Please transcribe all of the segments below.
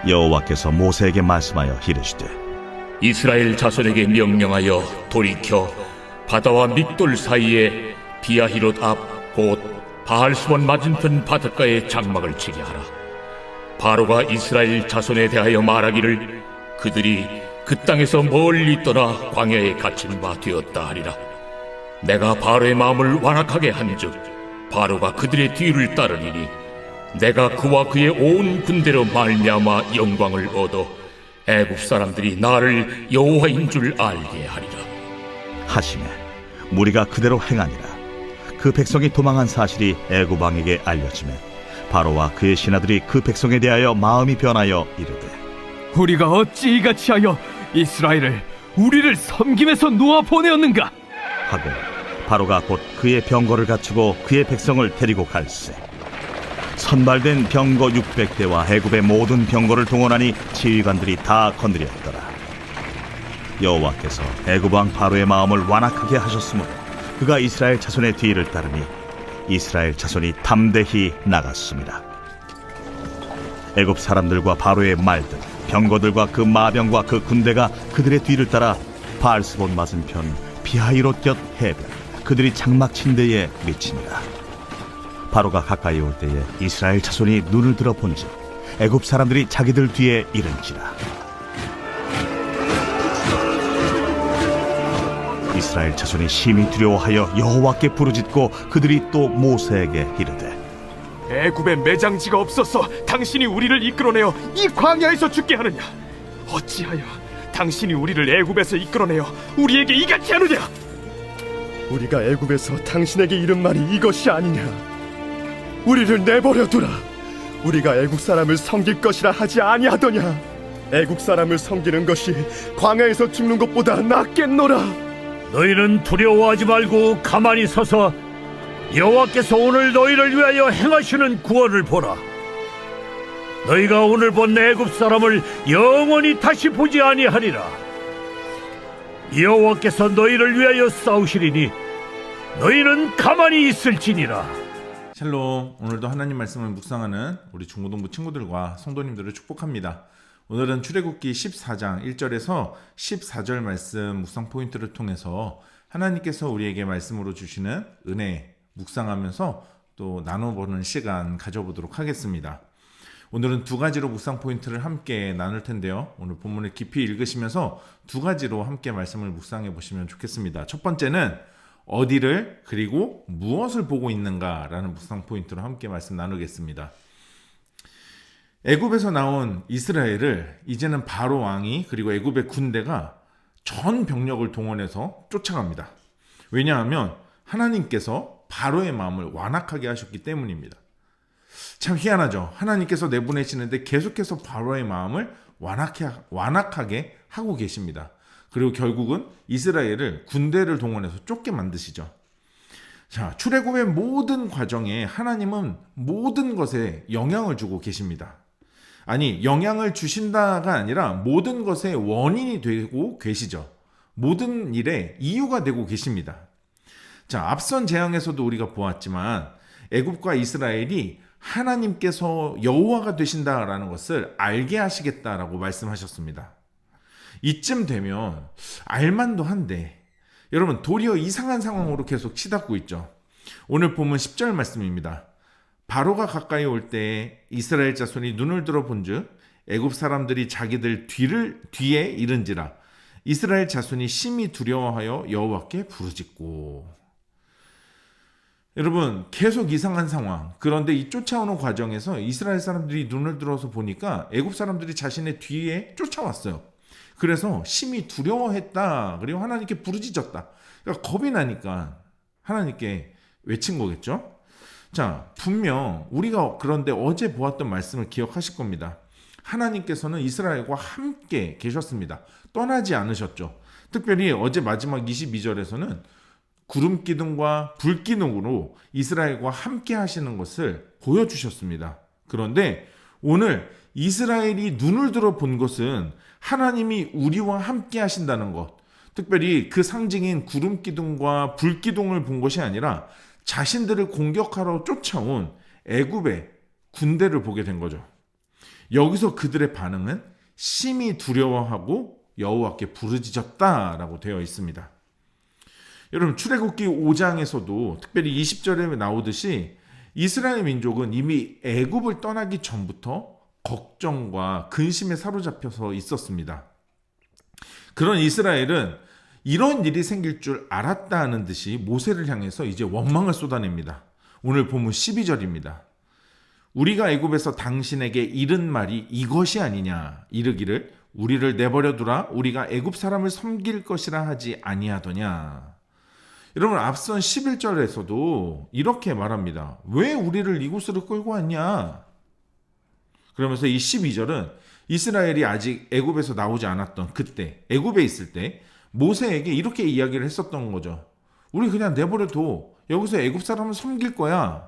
여호와께서 모세에게 말씀하여 이르시되 이스라엘 자손에게 명령하여 돌이켜 바다와 믹돌 사이에 비아히롯 앞 곧 바알스본 맞은편 바닷가에 장막을 치게 하라. 바로가 이스라엘 자손에 대하여 말하기를 그들이 그 땅에서 멀리 떠나 광야에 갇힌 바 되었다 하리라. 내가 바로의 마음을 완악하게 한즉 바로가 그들의 뒤를 따르리니 내가 그와 그의 온 군대로 말미암아 영광을 얻어 애굽 사람들이 나를 여호와인 줄 알게 하리라 하시매 무리가 그대로 행하니라. 그 백성이 도망한 사실이 애굽 왕에게 알려지매 바로와 그의 신하들이 그 백성에 대하여 마음이 변하여 이르되 우리가 어찌 이같이 하여 이스라엘을 우리를 섬김에서 놓아 보내었는가 하고 바로가 곧 그의 병거를 갖추고 그의 백성을 데리고 갈새 선발된 병거 600대와 애굽의 모든 병거를 동원하니 지휘관들이 다 건드렸더라. 여호와께서 애굽 왕 바로의 마음을 완악하게 하셨으므로 그가 이스라엘 자손의 뒤를 따르니 이스라엘 자손이 담대히 나갔습니다. 애굽 사람들과 바로의 말들 병거들과 그 마병과 그 군대가 그들의 뒤를 따라 바알스본 맞은편 비하히롯 곁 해변 그들이 장막 친 데에 미치니라. 바로가 가까이 올 때에 이스라엘 자손이 눈을 들어 본즉 애굽 사람들이 자기들 뒤에 이른지라. 이스라엘 자손이 심히 두려워하여 여호와께 부르짖고 그들이 또 모세에게 이르되 애굽에 매장지가 없어서 당신이 우리를 이끌어내어 이 광야에서 죽게 하느냐 어찌하여 당신이 우리를 애굽에서 이끌어내어 우리에게 이같이 하느냐 우리가 애굽에서 당신에게 이른 말이 이것이 아니냐. 우리를 내버려 두라. 우리가 애국 사람을 섬길 것이라 하지 아니하더냐. 애국 사람을 섬기는 것이 광야에서 죽는 것보다 낫겠노라. 너희는 두려워하지 말고 가만히 서서 여호와께서 오늘 너희를 위하여 행하시는 구원을 보라. 너희가 오늘 본 애굽 사람을 영원히 다시 보지 아니하리라. 여호와께서 너희를 위하여 싸우시리니 너희는 가만히 있을지니라. 샬롬. 오늘도 하나님 말씀을 묵상하는 우리 중고등부 친구들과 성도님들을 축복합니다. 오늘은 출애굽기 14장 1절에서 14절 말씀 묵상 포인트를 통해서 하나님께서 우리에게 말씀으로 주시는 은혜 묵상하면서 또 나눠보는 시간 가져보도록 하겠습니다. 오늘은 두 가지로 묵상 포인트를 함께 나눌 텐데요. 오늘 본문을 깊이 읽으시면서 두 가지로 함께 말씀을 묵상해 보시면 좋겠습니다. 첫 번째는 어디를 그리고 무엇을 보고 있는가라는 묵상 포인트로 함께 말씀 나누겠습니다. 애굽에서 나온 이스라엘을 이제는 바로 왕이 그리고 애굽의 군대가 전 병력을 동원해서 쫓아갑니다. 왜냐하면 하나님께서 바로의 마음을 완악하게 하셨기 때문입니다. 참 희한하죠. 하나님께서 내보내시는데 계속해서 바로의 마음을 완악하게 하고 계십니다. 그리고 결국은 이스라엘을 군대를 동원해서 쫓게 만드시죠. 자, 출애굽의 모든 과정에 하나님은 모든 것에 영향을 주고 계십니다. 아니, 영향을 주신다가 아니라 모든 것의 원인이 되고 계시죠. 모든 일에 이유가 되고 계십니다. 자, 앞선 재앙에서도 우리가 보았지만 애굽과 이스라엘이 하나님께서 여호와가 되신다라는 것을 알게 하시겠다라고 말씀하셨습니다. 이쯤 되면 알만도 한데 여러분 도리어 이상한 상황으로 계속 치닫고 있죠. 오늘 본문 10절 말씀입니다. 바로가 가까이 올 때 이스라엘 자손이 눈을 들어 본즉 애굽 사람들이 자기들 뒤에 이른지라. 이스라엘 자손이 심히 두려워하여 여호와께 부르짖고. 여러분 계속 이상한 상황. 그런데 이 쫓아오는 과정에서 이스라엘 사람들이 눈을 들어서 보니까 애굽 사람들이 자신의 뒤에 쫓아왔어요. 그래서 심히 두려워했다. 그리고 하나님께 부르짖었다. 그러니까 겁이 나니까 하나님께 외친 거겠죠. 자, 분명 우리가 그런데 어제 보았던 말씀을 기억하실 겁니다. 하나님께서는 이스라엘과 함께 계셨습니다. 떠나지 않으셨죠. 특별히 어제 마지막 22절에서는 구름 기둥과 불 기둥으로 이스라엘과 함께 하시는 것을 보여주셨습니다. 그런데 오늘 이스라엘이 눈을 들어 본 것은 하나님이 우리와 함께 하신다는 것, 특별히 그 상징인 구름 기둥과 불 기둥을 본 것이 아니라 자신들을 공격하러 쫓아온 애굽의 군대를 보게 된 거죠. 여기서 그들의 반응은 심히 두려워하고 여호와께 부르짖었다라고 되어 있습니다. 여러분, 출애굽기 5장에서도 특별히 20절에 나오듯이 이스라엘 민족은 이미 애굽을 떠나기 전부터 걱정과 근심에 사로잡혀서 있었습니다. 그런 이스라엘은 이런 일이 생길 줄 알았다는 듯이 모세를 향해서 이제 원망을 쏟아냅니다. 오늘 본문 12절입니다. 우리가 애굽에서 당신에게 이른 말이 이것이 아니냐, 이르기를 우리를 내버려 두라, 우리가 애굽 사람을 섬길 것이라 하지 아니하더냐. 여러분, 앞선 11절에서도 이렇게 말합니다. 왜 우리를 이곳으로 끌고 왔냐? 그러면서 이 12절은 이스라엘이 아직 애굽에서 나오지 않았던 그때, 애굽에 있을 때 모세에게 이렇게 이야기를 했었던 거죠. 우리 그냥 내버려둬. 여기서 애굽 사람을 섬길 거야.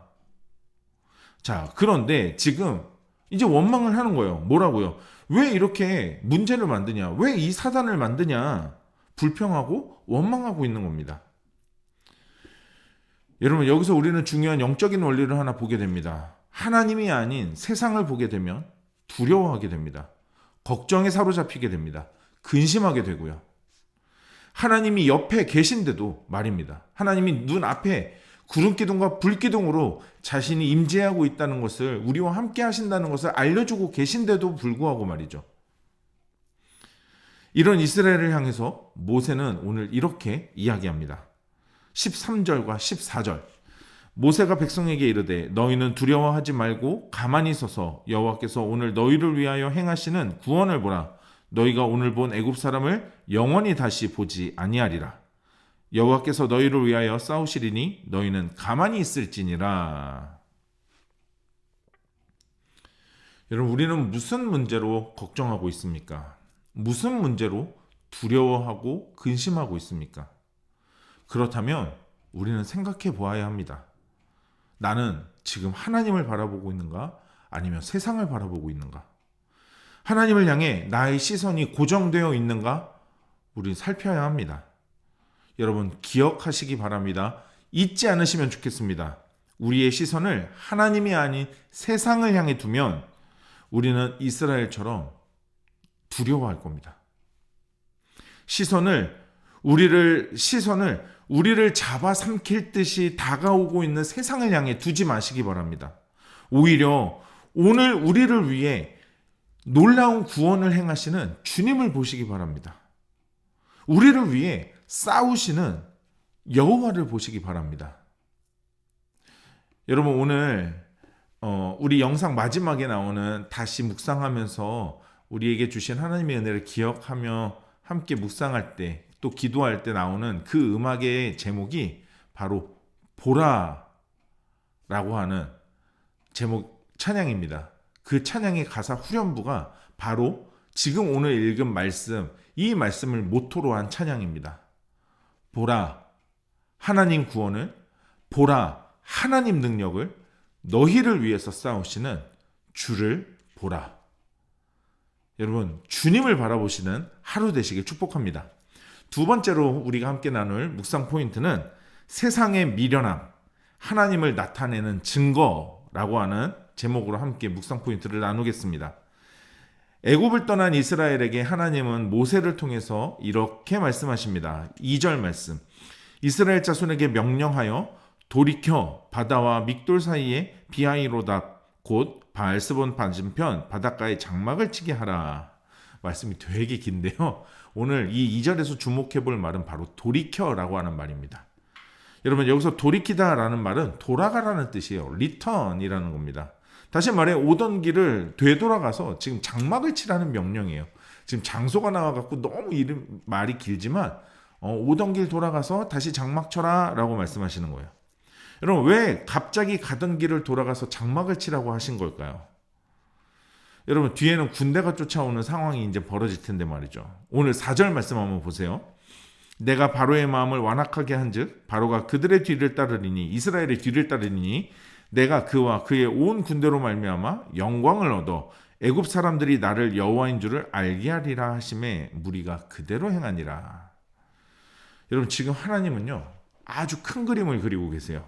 자, 그런데 지금 이제 원망을 하는 거예요. 뭐라고요? 왜 이렇게 문제를 만드냐? 왜 이 사단을 만드냐? 불평하고 원망하고 있는 겁니다. 여러분, 여기서 우리는 중요한 영적인 원리를 하나 보게 됩니다. 하나님이 아닌 세상을 보게 되면 두려워하게 됩니다. 걱정에 사로잡히게 됩니다. 근심하게 되고요. 하나님이 옆에 계신데도 말입니다. 하나님이 눈앞에 구름기둥과 불기둥으로 자신이 임재하고 있다는 것을, 우리와 함께 하신다는 것을 알려주고 계신데도 불구하고 말이죠. 이런 이스라엘을 향해서 모세는 오늘 이렇게 이야기합니다. 13절과 14절. 모세가 백성에게 이르되 너희는 두려워하지 말고 가만히 서서 여호와께서 오늘 너희를 위하여 행하시는 구원을 보라. 너희가 오늘 본 애굽 사람을 영원히 다시 보지 아니하리라. 여호와께서 너희를 위하여 싸우시리니 너희는 가만히 있을지니라. 여러분, 우리는 무슨 문제로 걱정하고 있습니까? 무슨 문제로 두려워하고 근심하고 있습니까? 그렇다면 우리는 생각해 보아야 합니다. 나는 지금 하나님을 바라보고 있는가? 아니면 세상을 바라보고 있는가? 하나님을 향해 나의 시선이 고정되어 있는가? 우리는 살펴야 합니다. 여러분, 기억하시기 바랍니다. 잊지 않으시면 좋겠습니다. 우리의 시선을 하나님이 아닌 세상을 향해 두면 우리는 이스라엘처럼 두려워할 겁니다. 우리를 잡아삼킬 듯이 다가오고 있는 세상을 향해 두지 마시기 바랍니다. 오히려 오늘 우리를 위해 놀라운 구원을 행하시는 주님을 보시기 바랍니다. 우리를 위해 싸우시는 여호와를 보시기 바랍니다. 여러분, 오늘 우리 영상 마지막에 나오는 다시 묵상하면서 우리에게 주신 하나님의 은혜를 기억하며 함께 묵상할 때, 또 기도할 때 나오는 그 음악의 제목이 바로 보라라고 하는 제목 찬양입니다. 그 찬양의 가사 후렴부가 바로 지금 오늘 읽은 말씀, 이 말씀을 모토로 한 찬양입니다. 보라 하나님 구원을, 보라 하나님 능력을, 너희를 위해서 싸우시는 주를 보라. 여러분, 주님을 바라보시는 하루 되시길 축복합니다. 두 번째로 우리가 함께 나눌 묵상 포인트는 세상의 미련함, 하나님을 나타내는 증거라고 하는 제목으로 함께 묵상 포인트를 나누겠습니다. 애굽을 떠난 이스라엘에게 하나님은 모세를 통해서 이렇게 말씀하십니다. 2절 말씀. 이스라엘 자손에게 명령하여 돌이켜 바다와 믹돌 사이에 비하이로답 곧 바알스본 맞은편 바닷가에 장막을 치게 하라. 말씀이 되게 긴데요. 오늘 이 2절에서 주목해 볼 말은 바로 돌이켜라고 하는 말입니다. 여러분, 여기서 돌이키다라는 말은 돌아가라는 뜻이에요. return이라는 겁니다. 다시 말해 오던 길을 되돌아가서 지금 장막을 치라는 명령이에요. 지금 장소가 나와갖고 너무 말이 길지만 오던 길 돌아가서 다시 장막 쳐라 라고 말씀하시는 거예요. 여러분, 왜 갑자기 가던 길을 돌아가서 장막을 치라고 하신 걸까요? 여러분, 뒤에는 군대가 쫓아오는 상황이 이제 벌어질 텐데 말이죠. 오늘 4절 말씀 한번 보세요. 내가 바로의 마음을 완악하게 한즉 바로가 그들의 뒤를 따르리니, 이스라엘의 뒤를 따르리니 내가 그와 그의 온 군대로 말미암아 영광을 얻어 애굽 사람들이 나를 여호와인 줄을 알게 하리라 하심에 무리가 그대로 행하니라. 여러분, 지금 하나님은요 아주 큰 그림을 그리고 계세요.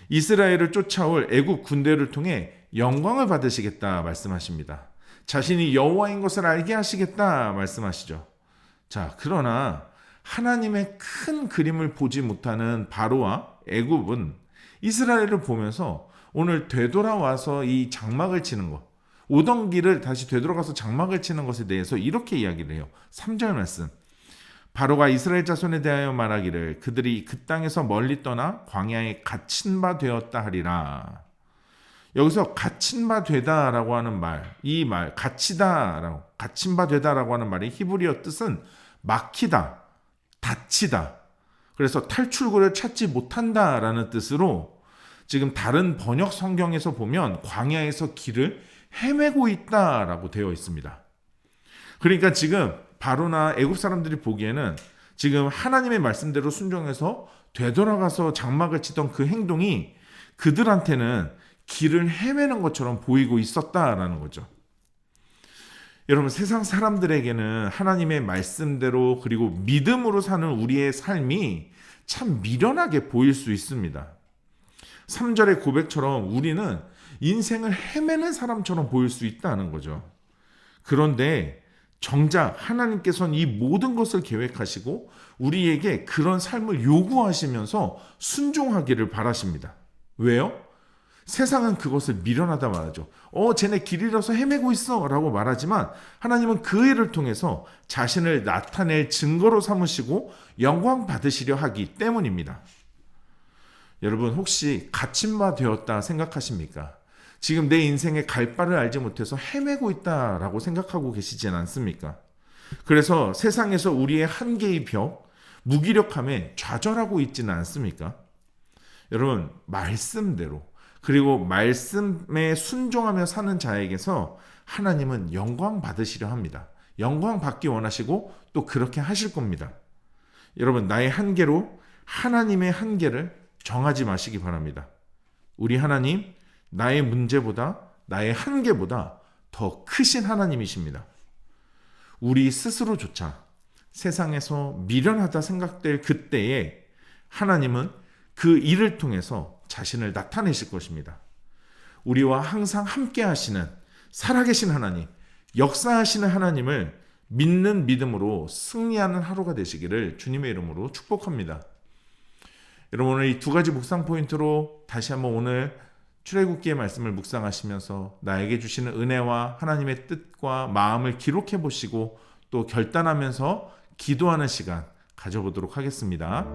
이스라엘을 쫓아올 애굽 군대를 통해 영광을 받으시겠다 말씀하십니다. 자신이 여호와인 것을 알게 하시겠다 말씀하시죠. 자, 그러나 하나님의 큰 그림을 보지 못하는 바로와 애굽은 이스라엘을 보면서 오늘 되돌아와서 이 장막을 치는 것, 오던 길을 다시 되돌아가서 장막을 치는 것에 대해서 이렇게 이야기를 해요. 3절 말씀. 바로가 이스라엘 자손에 대하여 말하기를 그들이 그 땅에서 멀리 떠나 광야에 갇힌 바 되었다 하리라. 여기서 갇힌 바 되다라고 하는 말, 이 말 갇히다라고, 갇힌 바 되다라고 하는 말이 히브리어 뜻은 막히다, 닫히다. 그래서 탈출구를 찾지 못한다라는 뜻으로 지금 다른 번역 성경에서 보면 광야에서 길을 헤매고 있다라고 되어 있습니다. 그러니까 지금 바로나 애굽 사람들이 보기에는 지금 하나님의 말씀대로 순종해서 되돌아가서 장막을 치던 그 행동이 그들한테는 길을 헤매는 것처럼 보이고 있었다라는 거죠. 여러분, 세상 사람들에게는 하나님의 말씀대로 그리고 믿음으로 사는 우리의 삶이 참 미련하게 보일 수 있습니다. 3절의 고백처럼 우리는 인생을 헤매는 사람처럼 보일 수 있다는 거죠. 그런데 정작 하나님께서는 이 모든 것을 계획하시고 우리에게 그런 삶을 요구하시면서 순종하기를 바라십니다. 왜요? 세상은 그것을 미련하다 말하죠. 쟤네 길 잃어서 헤매고 있어 라고 말하지만 하나님은 그 일을 통해서 자신을 나타낼 증거로 삼으시고 영광 받으시려 하기 때문입니다. 여러분, 혹시 갇힌 바 되었다 생각하십니까? 지금 내 인생에 갈 바를 알지 못해서 헤매고 있다라고 생각하고 계시진 않습니까? 그래서 세상에서 우리의 한계의 벽, 무기력함에 좌절하고 있지는 않습니까? 여러분, 말씀대로 그리고 말씀에 순종하며 사는 자에게서 하나님은 영광 받으시려 합니다. 영광 받기 원하시고 또 그렇게 하실 겁니다. 여러분, 나의 한계로 하나님의 한계를 정하지 마시기 바랍니다. 우리 하나님, 나의 문제보다 나의 한계보다 더 크신 하나님이십니다. 우리 스스로조차 세상에서 미련하다 생각될 그때에 하나님은 그 일을 통해서 자신을 나타내실 것입니다. 우리와 항상 함께 하시는 살아계신 하나님, 역사하시는 하나님을 믿는 믿음으로 승리하는 하루가 되시기를 주님의 이름으로 축복합니다. 여러분, 오늘 이 두 가지 묵상 포인트로 다시 한번 오늘 출애굽기의 말씀을 묵상하시면서 나에게 주시는 은혜와 하나님의 뜻과 마음을 기록해 보시고 또 결단하면서 기도하는 시간 가져보도록 하겠습니다.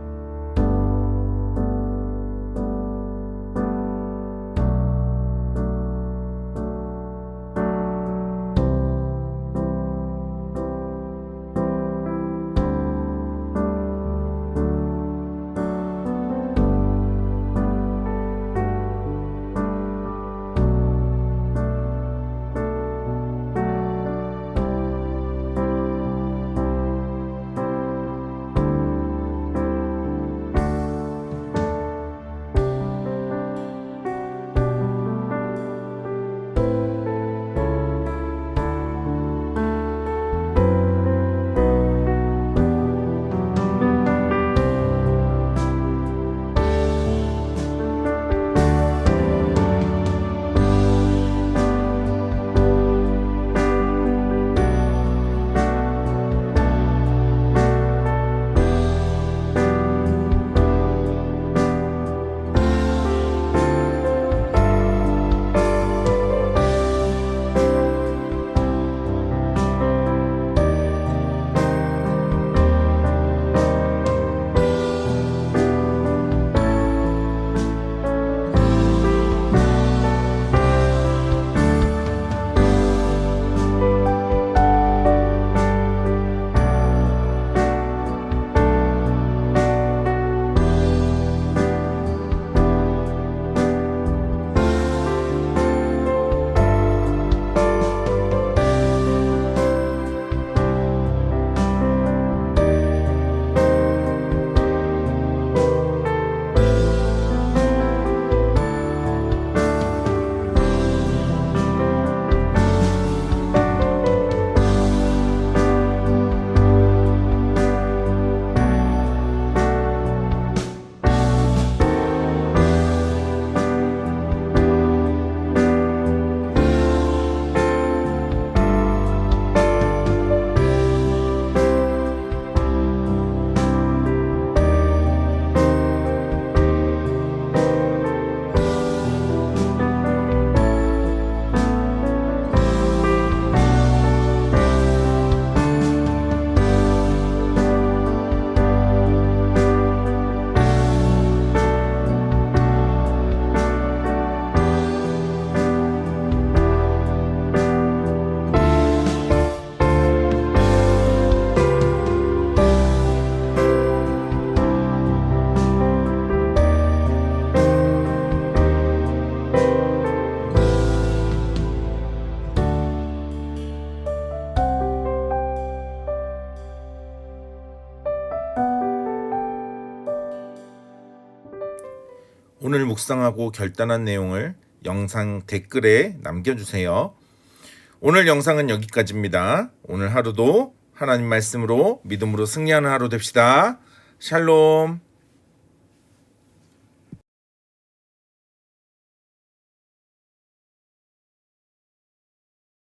오늘 묵상하고 결단한 내용을 영상 댓글에 남겨주세요. 오늘 영상은 여기까지입니다. 오늘 하루도 하나님 말씀으로 믿음으로 승리하는 하루 됩시다. 샬롬.